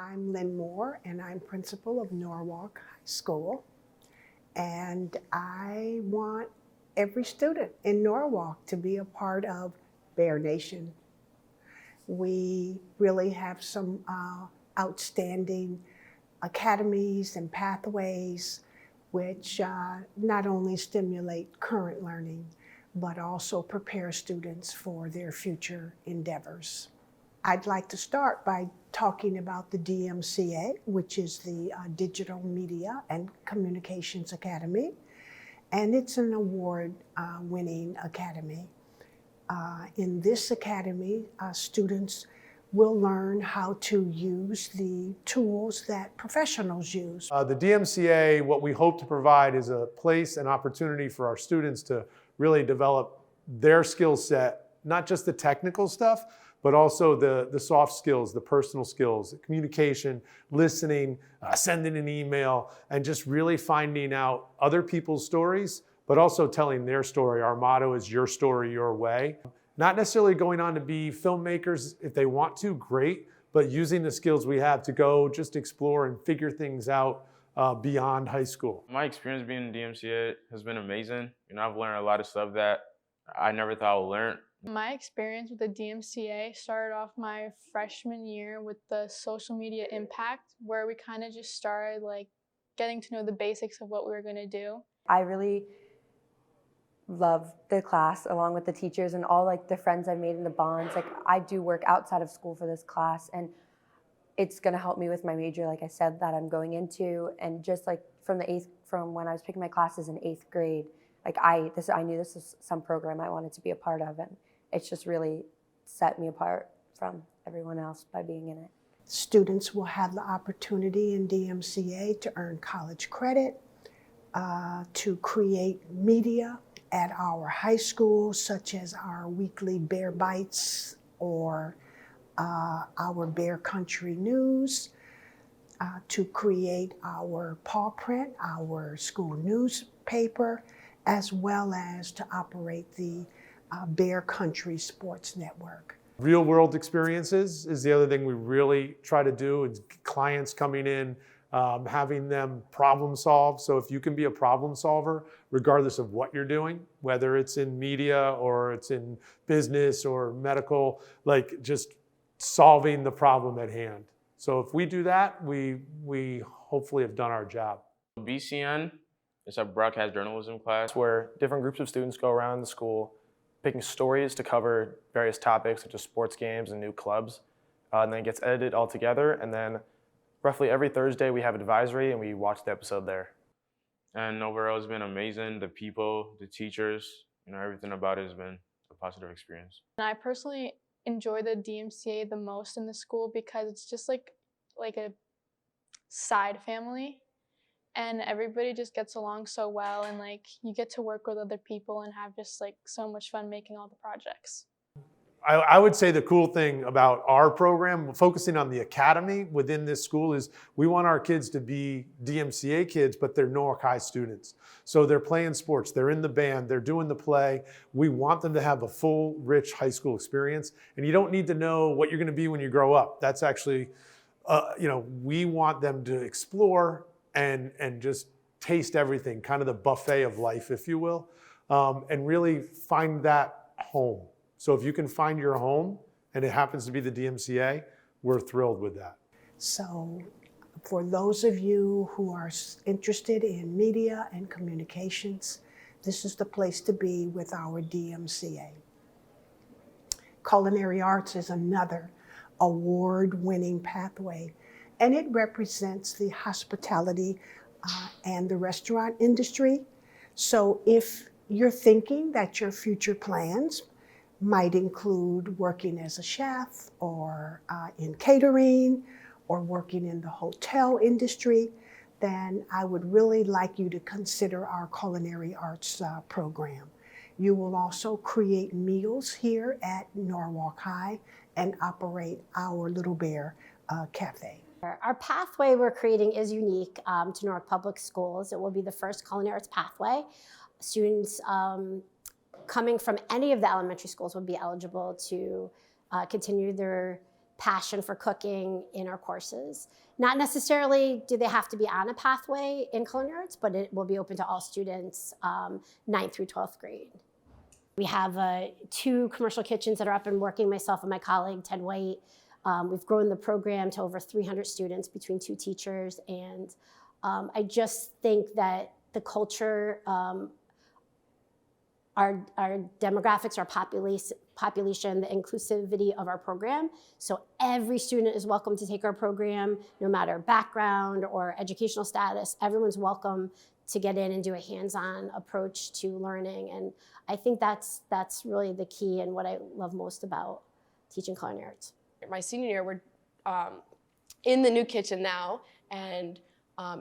I'm Lynn Moore, and I'm principal of Norwalk High School. And I want every student in Norwalk to be a part of Bear Nation. We really have some outstanding academies and pathways which not only stimulate current learning, but also prepare students for their future endeavors. I'd like to start by talking about the DMCA, which is the Digital Media and Communications Academy, and it's an award-winning academy. In this academy, students will learn how to use the tools that professionals use. The DMCA, what we hope to provide is a place and opportunity for our students to really develop their skill set, not just the technical stuff, but also the soft skills, the personal skills, communication, listening, sending an email, and just really finding out other people's stories, but also telling their story. Our motto is your story, your way. Not necessarily going on to be filmmakers if they want to, great, but using the skills we have to go just explore and figure things out beyond high school. My experience being in DMCA has been amazing. I've learned a lot of stuff that I never thought I would learn. My experience with the DMCA started off my freshman year with the social media impact, where we kind of just started getting to know the basics of what we were going to do. I really love the class along with the teachers and all the friends I've made in the bonds. I do work outside of school for this class, and it's going to help me with my major, like I said, that I'm going into. And just from when I was picking my classes in 8th grade, I knew this was some program I wanted to be a part of, and it's just really set me apart from everyone else by being in it. Students will have the opportunity in DMCA to earn college credit, to create media at our high school, such as our weekly Bear Bites or our Bear Country News, to create our paw print, our school newspaper, as well as to operate the Bear Country Sports Network. Real world experiences is the other thing we really try to do. It's clients coming in, having them problem solve. So if you can be a problem solver, regardless of what you're doing, whether it's in media or it's in business or medical, just solving the problem at hand. So if we do that, we hopefully have done our job. BCN is a broadcast journalism class where different groups of students go around the school picking stories to cover various topics such as sports games and new clubs. And then it gets edited all together, and then roughly every Thursday we have advisory and we watch the episode there. And overall it's been amazing. The people, the teachers, everything about it has been a positive experience. And I personally enjoy the DMCA the most in the school because it's just like a side family, and everybody just gets along so well, and you get to work with other people and have just so much fun making all the projects. I would say the cool thing about our program, focusing on the academy within this school, is we want our kids to be DMCA kids, but they're Norwalk High students. So they're playing sports, they're in the band, they're doing the play. We want them to have a full, rich high school experience. And you don't need to know what you're going to be when you grow up. That's actually, we want them to explore and just taste everything, kind of the buffet of life, if you will, and really find that home. So if you can find your home, and it happens to be the DMCA, we're thrilled with that. So for those of you who are interested in media and communications, this is the place to be with our DMCA. Culinary arts is another award-winning pathway, and it represents the hospitality and the restaurant industry. So if you're thinking that your future plans might include working as a chef or in catering or working in the hotel industry, then I would really like you to consider our culinary arts program. You will also create meals here at Norwalk High and operate our Little Bear Cafe. Our pathway we're creating is unique to Norwalk Public Schools. It will be the first culinary arts pathway. Students coming from any of the elementary schools will be eligible to continue their passion for cooking in our courses. Not necessarily do they have to be on a pathway in culinary arts, but it will be open to all students 9th through 12th grade. We have 2 commercial kitchens that are up and working, myself and my colleague, Ted White. We've grown the program to over 300 students between 2 teachers. And I just think that the culture, our demographics, our population, the inclusivity of our program. So every student is welcome to take our program, no matter background or educational status. Everyone's welcome to get in and do a hands-on approach to learning. And I think that's really the key and what I love most about teaching culinary arts. My senior year, we're in the new kitchen now, and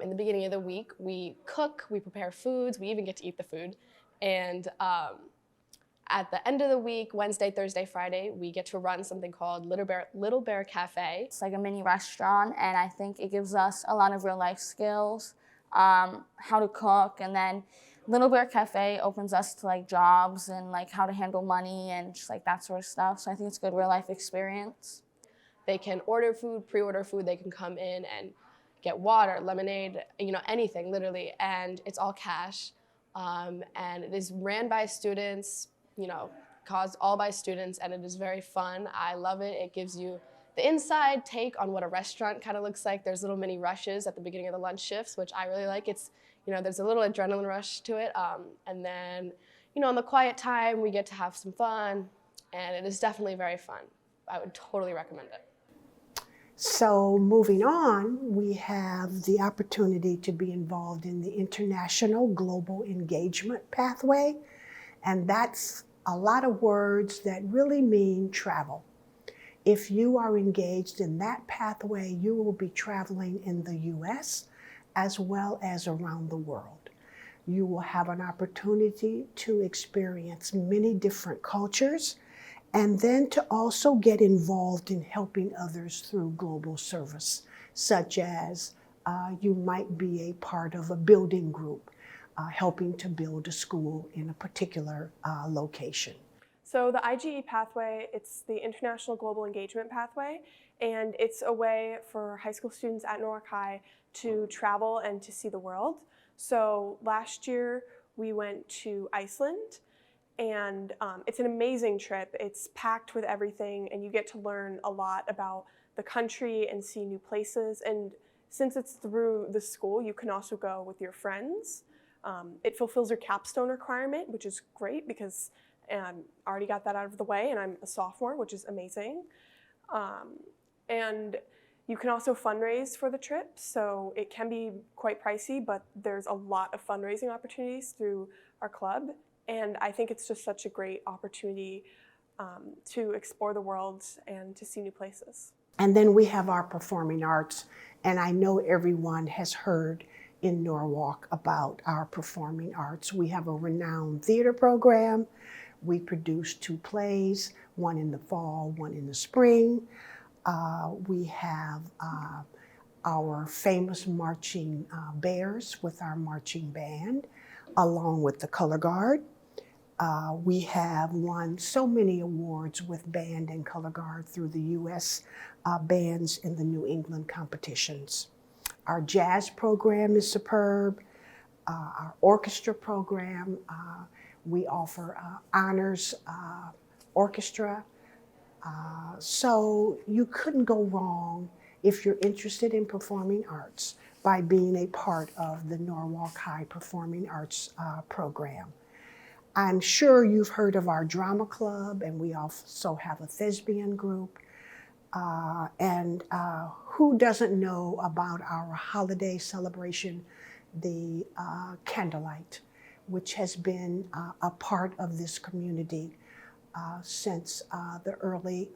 in the beginning of the week, we cook, we prepare foods, we even get to eat the food. And at the end of the week, Wednesday, Thursday, Friday, we get to run something called Little Bear Cafe. It's like a mini restaurant, and I think it gives us a lot of real life skills, how to cook, and then Little Bear Cafe opens us to like jobs and like how to handle money and just like that sort of stuff. So I think it's a good real life experience. They can order food, pre-order food, they can come in and get water, lemonade, anything literally, and it's all cash. And it is ran by students, caused all by students, and it is very fun. I love it. It gives you the inside take on what a restaurant kind of looks like. There's little mini rushes at the beginning of the lunch shifts, which I really like. It's, there's a little adrenaline rush to it. And then, on the quiet time, we get to have some fun, and it is definitely very fun. I would totally recommend it. So moving on, we have the opportunity to be involved in the International Global Engagement Pathway, and that's a lot of words that really mean travel. If you are engaged in that pathway, you will be traveling in the US as well as around the world. You will have an opportunity to experience many different cultures, and then to also get involved in helping others through global service, such as you might be a part of a building group, helping to build a school in a particular location. So the IGE pathway, it's the International Global Engagement Pathway, and it's a way for high school students at Norwalk High to travel and to see the world. So last year we went to Iceland, and it's an amazing trip. It's packed with everything, and you get to learn a lot about the country and see new places. And since it's through the school, you can also go with your friends. It fulfills your capstone requirement, which is great because I already got that out of the way, and I'm a sophomore, which is amazing. And you can also fundraise for the trip, so it can be quite pricey, but there's a lot of fundraising opportunities through our club. And I think it's just such a great opportunity to explore the world and to see new places. And then we have our performing arts, and I know everyone has heard in Norwalk about our performing arts. We have a renowned theater program. We produce 2 plays, one in the fall, one in the spring. We have our famous marching bears with our marching band, along with the color guard. We have won so many awards with band and color guard through the U.S. Bands in the New England competitions. Our jazz program is superb. Our orchestra program, we offer honors orchestra. So you couldn't go wrong if you're interested in performing arts by being a part of the Norwalk High Performing Arts program. I'm sure you've heard of our drama club, and we also have a thespian group. And who doesn't know about our holiday celebration, the Candlelight, which has been a part of this community since the early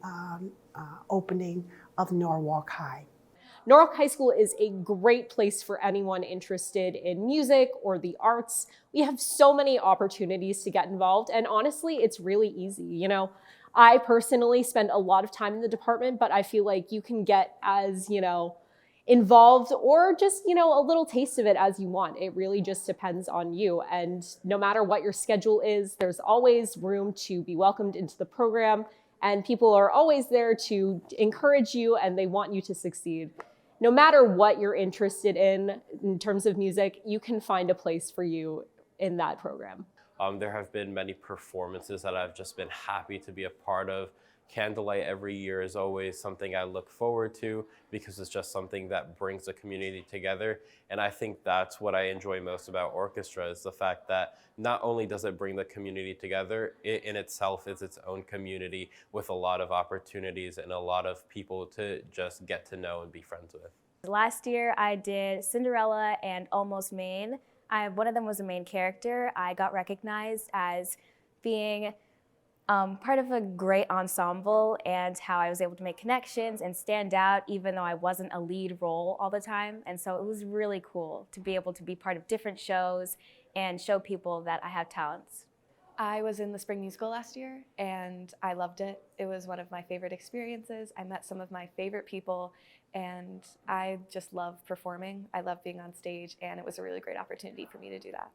opening of Norwalk High. Norwalk High School is a great place for anyone interested in music or the arts. We have so many opportunities to get involved, and honestly, it's really easy. I personally spend a lot of time in the department, but I feel like you can get as, involved or just, a little taste of it as you want. It really just depends on you. And no matter what your schedule is, there's always room to be welcomed into the program and people are always there to encourage you and they want you to succeed. No matter what you're interested in terms of music, you can find a place for you in that program. There have been many performances that I've just been happy to be a part of. Candlelight every year is always something I look forward to because it's just something that brings the community together. And I think that's what I enjoy most about orchestra, is the fact that not only does it bring the community together, it in itself is its own community with a lot of opportunities and a lot of people to just get to know and be friends with. Last year I did Cinderella and Almost Maine. One of them was a main character. I got recognized as being part of a great ensemble, and how I was able to make connections and stand out even though I wasn't a lead role all the time. And so it was really cool to be able to be part of different shows and show people that I have talents. I was in the spring musical last year and I loved it. It was one of my favorite experiences. I met some of my favorite people and I just love performing. I love being on stage, and it was a really great opportunity for me to do that.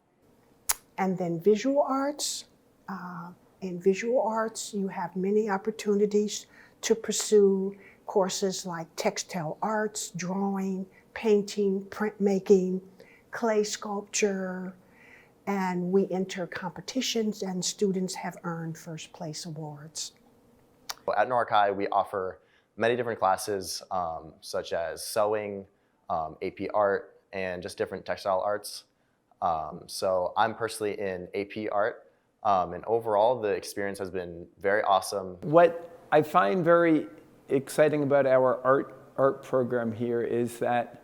And then visual arts. In visual arts, you have many opportunities to pursue courses like textile arts, drawing, painting, printmaking, clay sculpture, and we enter competitions and students have earned first place awards. At Norwalk High, we offer many different classes such as sewing, AP art, and just different textile arts. So I'm personally in AP art. And overall, the experience has been very awesome. What I find very exciting about our art program here is that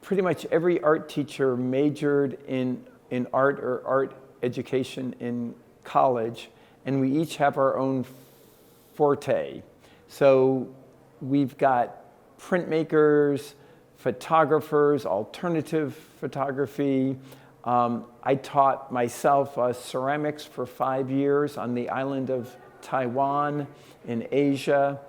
pretty much every art teacher majored in art or art education in college, and we each have our own forte. So we've got printmakers, photographers, alternative photography. I taught myself ceramics for 5 years on the island of Taiwan in Asia.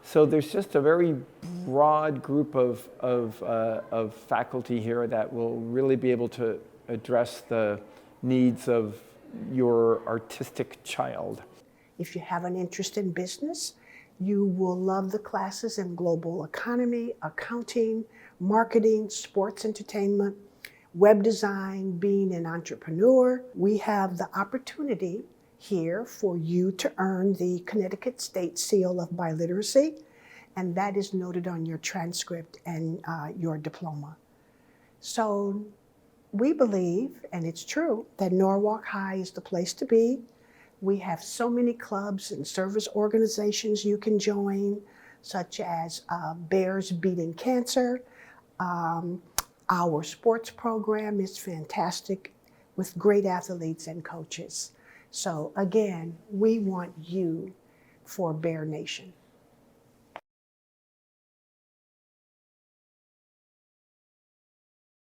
So there's just a very broad group of faculty here that will really be able to address the needs of your artistic child. If you have an interest in business, you will love the classes in global economy, accounting, marketing, sports entertainment, web design, being an entrepreneur. We have the opportunity here for you to earn the Connecticut State Seal of Biliteracy, and that is noted on your transcript and your diploma. So we believe, and it's true, that Norwalk High is the place to be. We have so many clubs and service organizations you can join, such as Bears Beating Cancer. Our sports program is fantastic with great athletes and coaches. So again, we want you for Bear Nation.